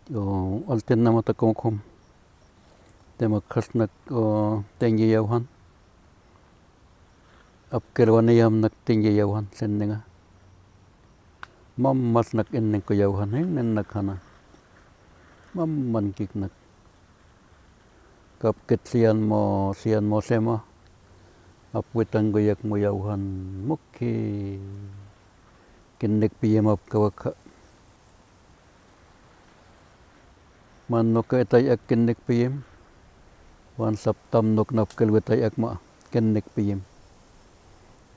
alten namata komkom tema khasnak tengi yauhan apkelwane yamnak tengi yauhan sennenga mammasnak ennen ko yauhan nennak hana mamman kiknak kapket sian mo sema apwetan goyak mo yauhan mukki kennek piyem apkawakha mannok etay ak kennek piyem wan saptam nok napkel wetay ak ma kennek piyem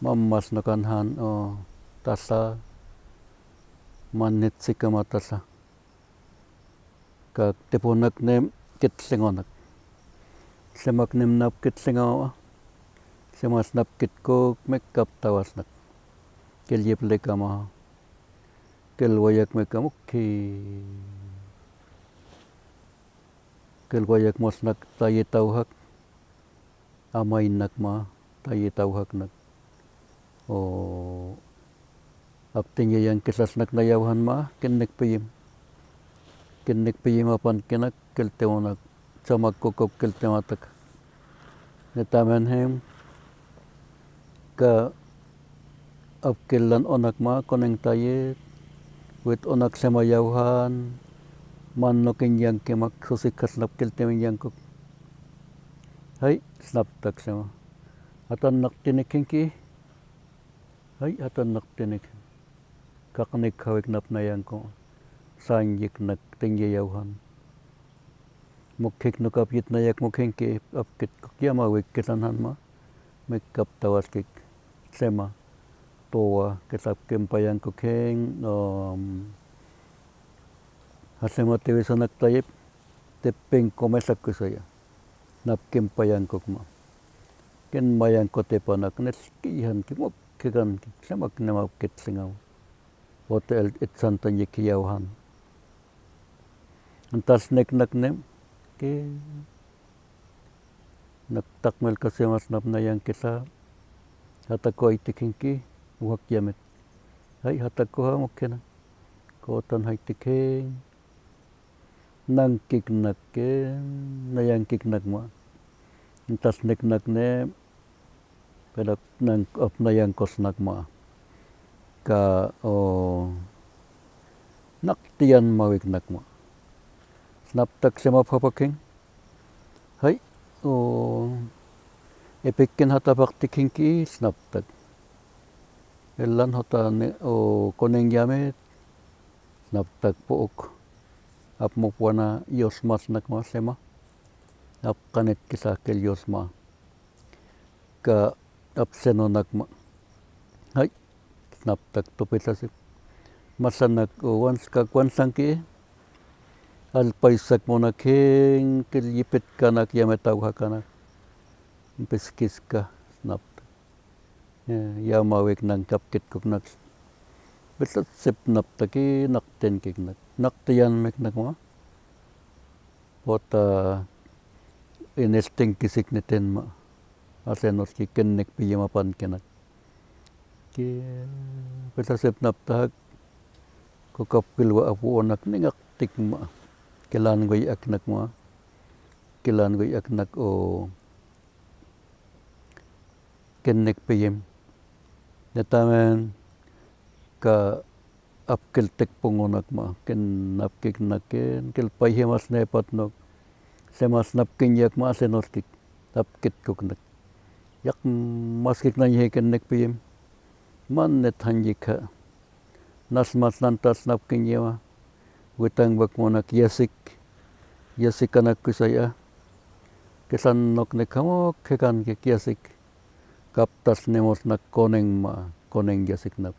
mammas nokan han tasa mannet sikama tasa kak teponak nem ketsengonak semak nem nap ketsengawa semas nap ketkok mekap tawasnak kelyep lekama kel wayak mekamukki kel wayak mosnak taye tauhak amainak ma taye tauhak nak aptingya yang kesasnak na yauhan ma kennek piyem apan kenak kel tewonak samak kokop kel tematak netamen hem ka apkelan onak ma koneng taye wet onak sema yauhan mannoken yang kemak sosikas nap kel temen yangkok hai snaptak sema atan nak tinekengki hai atan nak tenek kaknek kawek nap na yangko sanjik nak tengye yauhan mukhek nukap yit nayak mukhengke apket kukyama wek kesanhan ma mekap tawaskik sema toa kesap kempayang kukheng hasema tewe sanak tayep tepeng komesak kusaya nap kempayang kokma ken mayang kotepanak neskihan kimok kekan semak nema ketsengaw hotel etsantan yeki yauhan entas nek nak nem ke nak takmel kasemas nap na yang kesa hatako itekengki uhak yamet hai hatako ha mokena kotan hai tekeng nang kiknak ke nayang kiknak ma entas nek nak nem pedak nang apnayang kosnak ma ka naktian mawik nak ma snaptak sema papakeng hai epekken hatapak tekengki snaptak elan hota koneng yamet snaptak pook apmopwana yosmas nak ma sema apkanet kisakel yosma ka apsenonak ma hai snaptak topesasip masanak wansangki alpaisak monakeng kelyipet kanak yametau hakanak peskiska snaptak yamawek nang kapket koknak besat sep naptaki nakten kiknak naktian meknak ma pota enesteng kisik neten ma asenos ki kennek piyem apan kenak ki pesasep naptak kokap pilwa apu onak ningak tik ma kelan goy aknak ma kelan goy aknak kennek piyem netamen ka apkel tek pongonak ma ken napkik naken kel paihemas nepatnok semas napkin yak ma asenos kik apket koknak yak maskik nanye kennek piyem mannet hanjika nasmas nantas napkin yema wetang bakmonak yasik anak kusaya kesan nok nekamok kekan ke yasik kaptas nemos nak koneng ma koneng yasik nap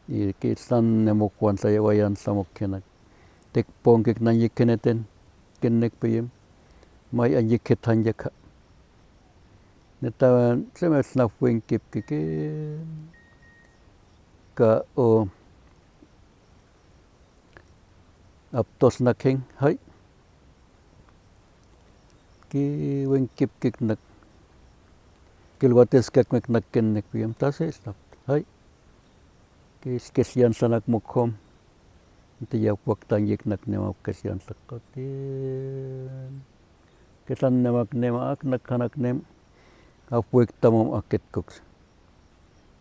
kisan nemokwan saya wayan samok kenak tekpong kek nanye keneten kennek piyem mai anjiket hanjaka netawan semes napwing kip kike ka aptos nakheng hai ki weng kip kik nak kilwates kek mek nak kennek piyem tase snap hai kesian sanak mokhom tiyak waktan yiknak nema kasihan sakatin kesan nemak nema aknak kanak nem apuik tamam akit koks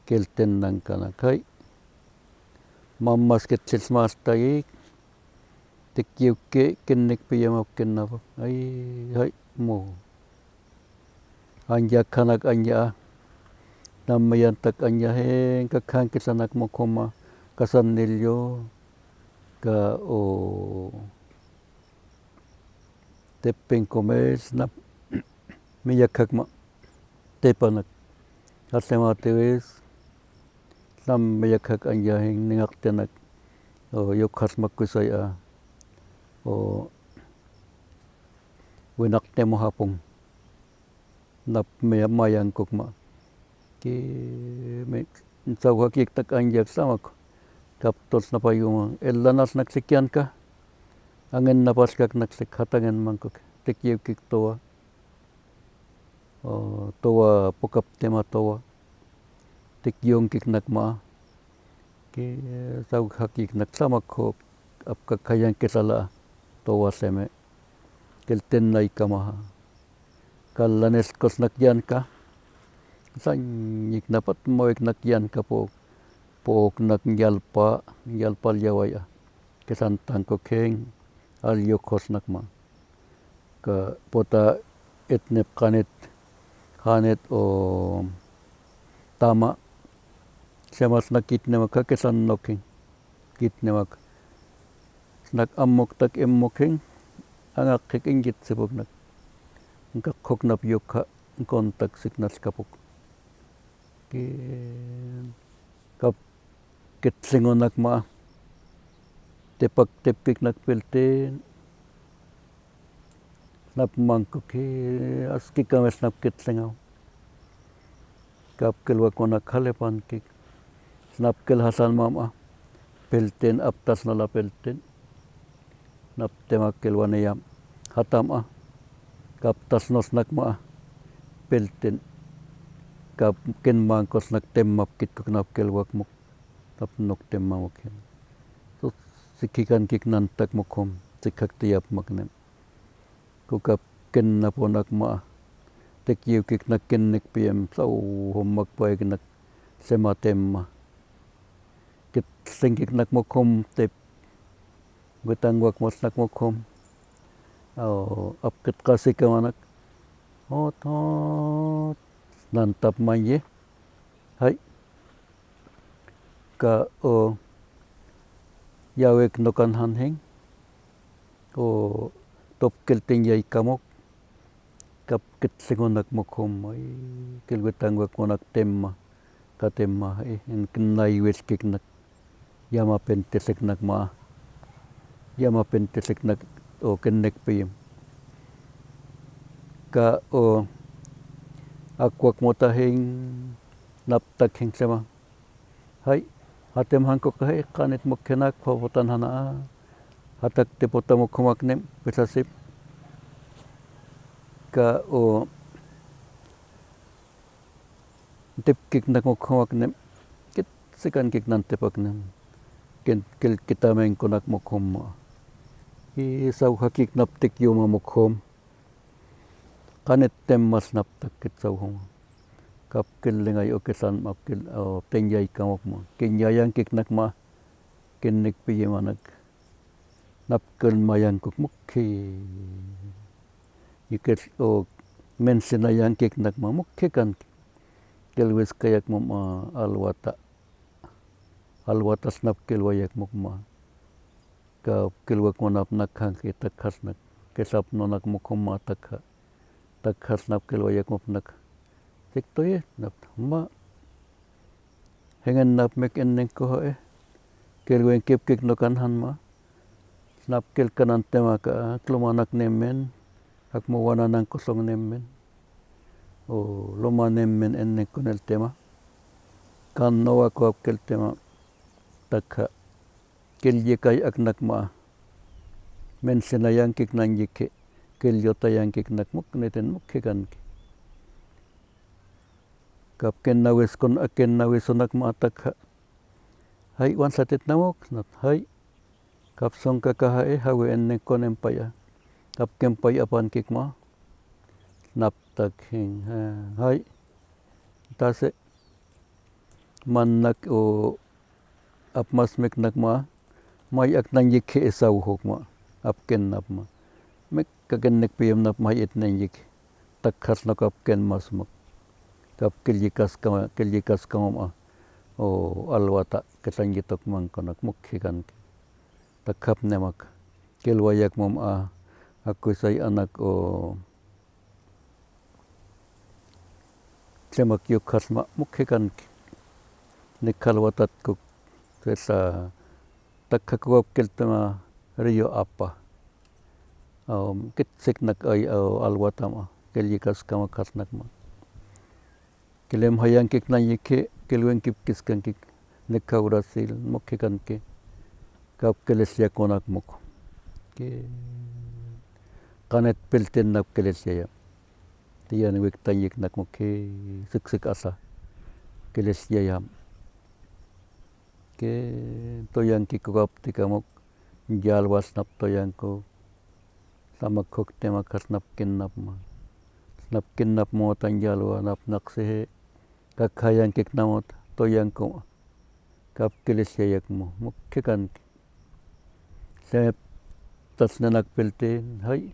kelten nang kanak hai mammas ketsil maastayik tikyukke kennek piyamap kennapa hai mo anja kanak anja namayantak anja hen kakhan kesanak mo koma kasanilyo ka o tepen komes nap miyakakma tepanak asema tewes nam miyakak anja hen ningaktenak o yokhas makusaya o winakte mo hapong nap mayang kokma ki me sawhakik tak anjak samak kaptos napayuma elanas naksikyan ka angen napaskak naksik hatangen mangkok tikyukik towa towa pokap tema towa tikyongkik nakma ki sawhakik naksamak ho apkakayan kesala towa seme kelten naikamaha kallanes kos nakyan ka sanyik napat moik nakyan ka po nak yalpa yawaya kesantang kokeng al yokhos nakma ka pota etnep kanet o tama semas nakitnemak ka kesan noking kitnemak nak ammok tak emmokeng angakik inggit sebok nak ngakok nap yokha kontak siknas kapok kap ketsingonak ma tepak tepik nak pelten nap mangkok aski kames nap ketsingau kap kelwa konak halepan kik snap kel hasan mama pelten aptas nala pelten nap temak kelwa neyam hatam kap tas nos nak ma pelten kap ken mangkos nak temap kit koknap kelwak muk nap nok temamok hen so sikikan kik nantak mokom sikak tiap maknem kukap ken naponak ma tekyukik nak kennek piem sau hommak paik nak sema temma kit singkik nak mokom tep gutangwak mos nak mokom apket kasih kemanak hot nantap manye hai ka yawek nokan hanheng top kelting yai kamok kap ketsingonak mokom ai kelwetangwak monak temma katemma en kenai weskik nak yama pentesek nak ma yama pentesek nak kennek piem ka akwak motaheng naptak heng sema hai hatem hangkok hai kanet mokhenak phopotan hana hatak te pota mokhomak nem pesasip ka tepkik nak mokhomak nem kit sekan kik nan tepak nem kel kita meng konak mokhom i sau hakik naptik yoma mokhom kanet temmas naptak kit sau hom kap kel lengai okesan map kel tenjai kamok mo kenyayang kik nak ma kennek piyemanak nap kel mayang kuk mukhi iket mensenayang kik nak ma mukhi kan kel wes kayak mo alwata snap kel wayak mukma ka kel wak monap nakhang kita khasnak kesap nonak mukhoma takha takhas nap kel wayak mopnak sektoye nap ma hengen nap mek enneng ko kel wen kep kek nokan han ma snap kel kanan tema ka klomanak nemmen hak mo wana nang kosong nemmen loma nemmen enneng konel tema kan nowa ko kel tema takha kel yekai aknak ma men senayang kik nang yeke kel yotayang kik nak muk neten mukhe kan kap ken nawes kon aken nawes onak ma takha hai wan satet namok nat hai kapson kakahae hawe enne konen paya kapken paya pan kikma naptak hin hai tase mannak o apmasmek nakma mayak nan yikhe esau hokma apken napma mek kakennek piyem nap mayet nenyik takhas nak apken masmak kapkel yikas kama o alwata ketanyitok mangkonak mukhikan takhap nemak kelwayak mom aku say anak o semak yukhasma mukhikan nikhalwatat kuk sesa takhak keltama rio apa kitsik nak ay alwatama kelyikas kama khasnakma kelem hayang kik nanyikhe kelwen kipkiskan kik nekhawrasil mukhikan ke kapkelesya konak muk ke kanet pelten nap kelesya tiyan wik tanyik nak mukhe siksik asa kelesya yam ke toyan kikukap tikamuk jalwas nap toyan ko samak hok temak hasnapkin napma tan jalwa nap naksehe kakhayang kik namot toyan ko kap kelesya yakmo mukhikan se tasnenak pelten hai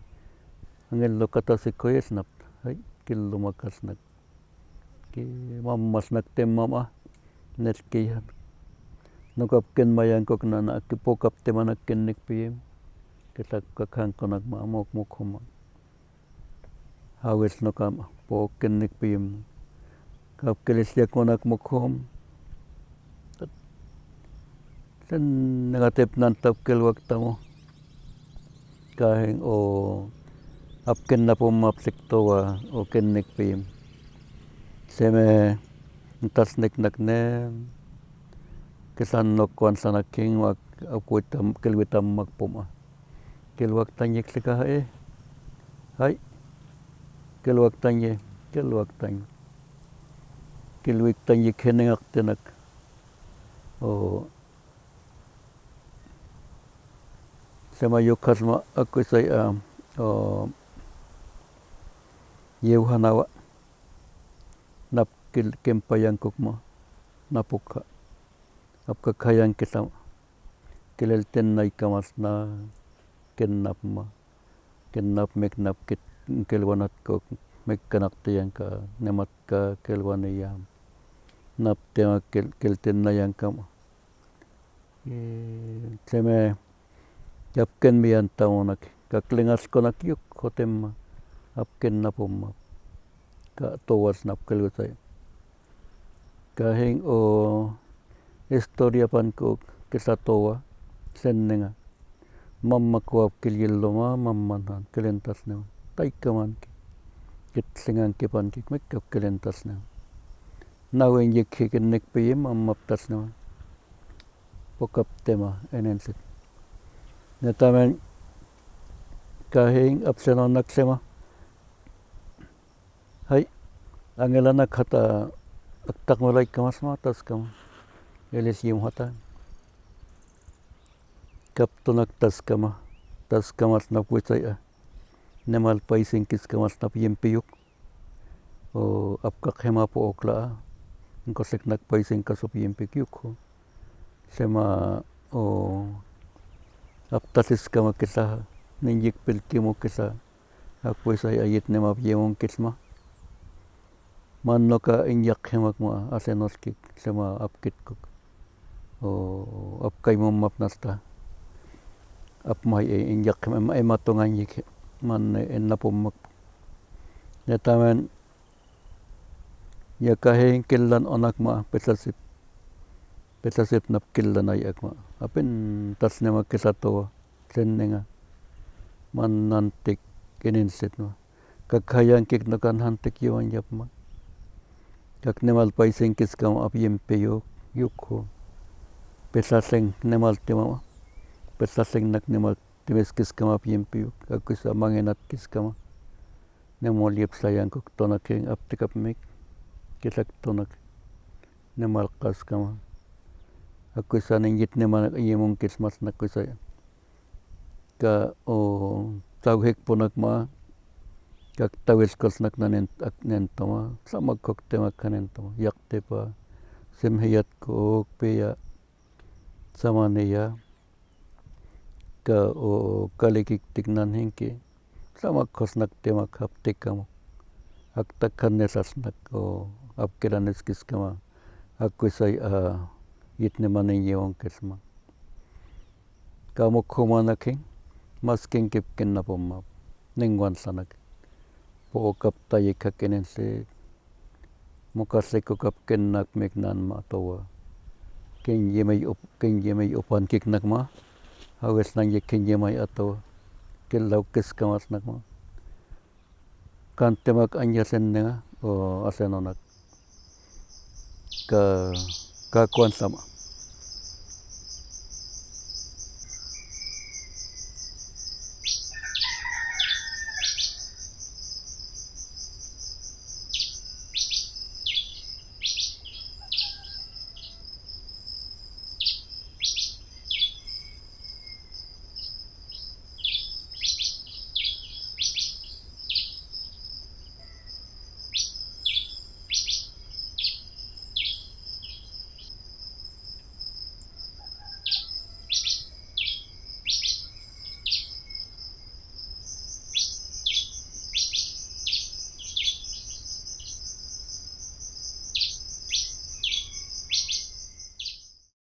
angelo katasik koyesnap hai killo makasnak ke mammasnak temmama netkihan nokapken mayang kok nana kipokap temanak kennek piyem ketak kakhang konak ma amok mukhoma hawes nokam pok kennek piyem kap kelesya konak mukhom sen negatep nantap kelwak tamo kaheng o apken napom mapsik towa o kennek piyem seme tasnek nakne kesan nokwan sanaking wak akuitam kelwitam makpoma kelwak tanyek sekahae hai kelwak tanye kelwik tanyek henengak tenak o semayuk hasma aku say o yeuhanawa nap kempayang kokma napukha apkakhayang kesam kelelten naikamasna kennapma kennap meknap kelwanat kok mekkanak tiyang ka nemat ka kelwaneyam nap tema kelten nayang kama seme yapken miyan tamonak kaklengas konak yuk hotemma apken napomma ka towas nap kelwasay kaheng o historia pankok kesatowa sennenga mammakuap kilyelloma mammanhan kelentasnema taikamanki kitsenganki pankik mekkap kelentasnema nawen yekhe kennek piyem mammaptasnema pokap tema enensik netamen kaheng apsenonak sema hai angelanak hata aktak malay kamasma taskama elesiyum hata kaptonak taskamas napwitsay nemal paisin kiskamas napiyem piyuk o apkakhema po okla inkosek nak paisin kasopiyem pikyuk sema o aptasis kama kisa ninyik pelkimo kisa apwitsay ayit nemapyemon kisma mannoka inyak ma asenoskik sema apkitkuk o apkaimon mapnasta apmay inyak ematongan man ennapommak netamen yakaheng kellan onakma pesasip nap kellan ayakma apen tasnema kesatowa sennenga man nantik enensetma kakhayang kik nokan hantik yuan yapma kak nemal paisen kiskam apyem peyok yukho pesaseng nemal temama pesaseng nak nemal temes kiskama apyem peyok akusa mangenat kiskama nemol yep sayang kok tonakeng aptikap mek kisak tonak nemal kaskama akusa nengyit nemal yemon kismas nakusa ka o tawhikpunakma kak tawiskalsnak nentoma tlamakoktemak nentoma yaktepa semhiyatkookpi samaniya ka o kalikiktiknanhinki tlamakjosnaktemak haptikamok aktakjanesasnak o apkilaniskiskama akuisay yitnimaninyiunkisma kamokjumanakjin mas kinkipkinnapoma ninguantlanak pookaptayikjakinintli mokahsikokkapkinnakmiknanmatowa kinyimey upankiknakma awilnanyik kinyimay atowa kilaukiskamalnakma kantemak anyasennga o asenonak ka kuantlama